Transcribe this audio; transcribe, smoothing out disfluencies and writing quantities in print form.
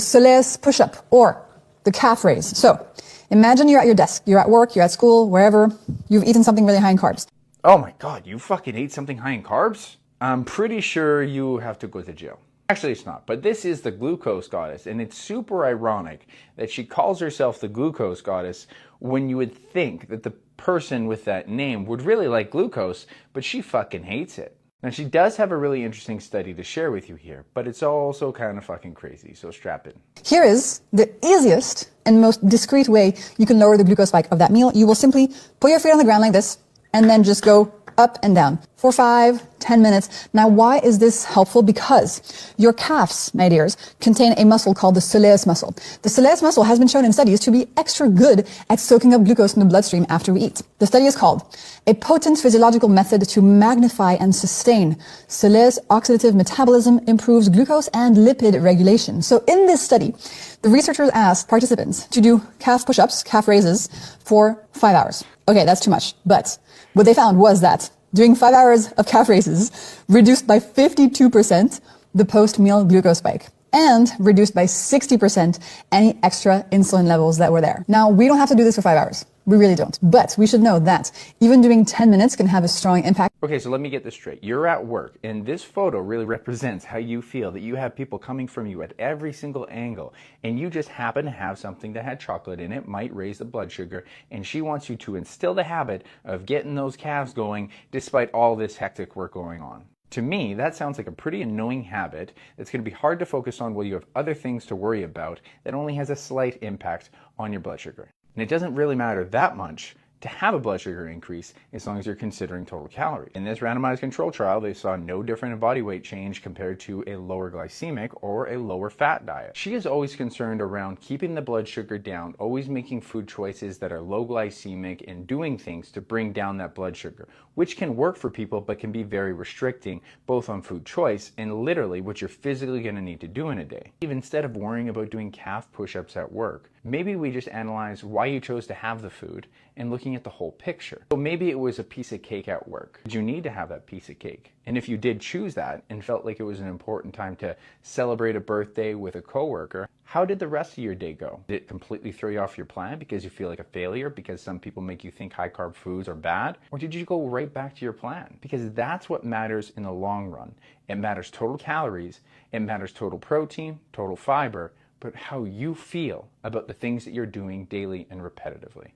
Soleil's push-up or the calf raise. So imagine you're at your desk, you're at work, you're at school, wherever, you've eaten something really high in carbs. Oh my God, you fucking ate something high in carbs? I'm pretty sure you have to go to jail. Actually, it's not, but this is the glucose goddess, and it's super ironic that she calls herself the glucose goddess when you would think that the person with that name would really like glucose, but she fucking hates it. Now, she does have a really interesting study to share with you here, but it's also kind of fucking crazy, so strap in. Here is the easiest and most discreet way you can lower the glucose spike of that meal. You will simply put your feet on the ground like this, and then just go up and down for 5-10 minutes. Now, why is this helpful? Because your calves, my dears, contain a muscle called the soleus muscle. The soleus muscle has been shown in studies to be extra good at soaking up glucose in the bloodstream after we eat. The study is called A Potent Physiological Method to Magnify and Sustain Soleus Oxidative Metabolism Improves Glucose and Lipid Regulation. So in this study, the researchers asked participants to do calf push-ups, calf raises, for 5 hours. Okay, that's too much, but what they found was that doing 5 hours of calf raises reduced by 52% the post-meal glucose spike and reduced by 60% any extra insulin levels that were there. Now, we don't have to do this for 5 hours. We really don't. But we should know that even doing 10 minutes can have a strong impact. Okay, so let me get this straight. You're at work, and this photo really represents how you feel, that you have people coming from you at every single angle, and you just happen to have something that had chocolate in it, might raise the blood sugar, and she wants you to instill the habit of getting those calves going despite all this hectic work going on. To me, that sounds like a pretty annoying habit that's going to be hard to focus on while you have other things to worry about that only has a slight impact on your blood sugar. And it doesn't really matter that much to have a blood sugar increase as long as you're considering total calories. In this randomized control trial, they saw no different in body weight change compared to a lower glycemic or a lower fat diet. She is always concerned around keeping the blood sugar down, always making food choices that are low glycemic and doing things to bring down that blood sugar, which can work for people but can be very restricting both on food choice and literally what you're physically going to need to do in a day. Even instead of worrying about doing calf push-ups at work, maybe we just analyze why you chose to have the food and looking at the whole picture. So maybe it was a piece of cake at work. Did you need to have that piece of cake? And if you did choose that and felt like it was an important time to celebrate a birthday with a coworker, how did the rest of your day go? Did it completely throw you off your plan because you feel like a failure because some people make you think high carb foods are bad? Or did you go right back to your plan? Because that's what matters in the long run. It matters total calories, it matters total protein, total fiber, but how you feel about the things that you're doing daily and repetitively.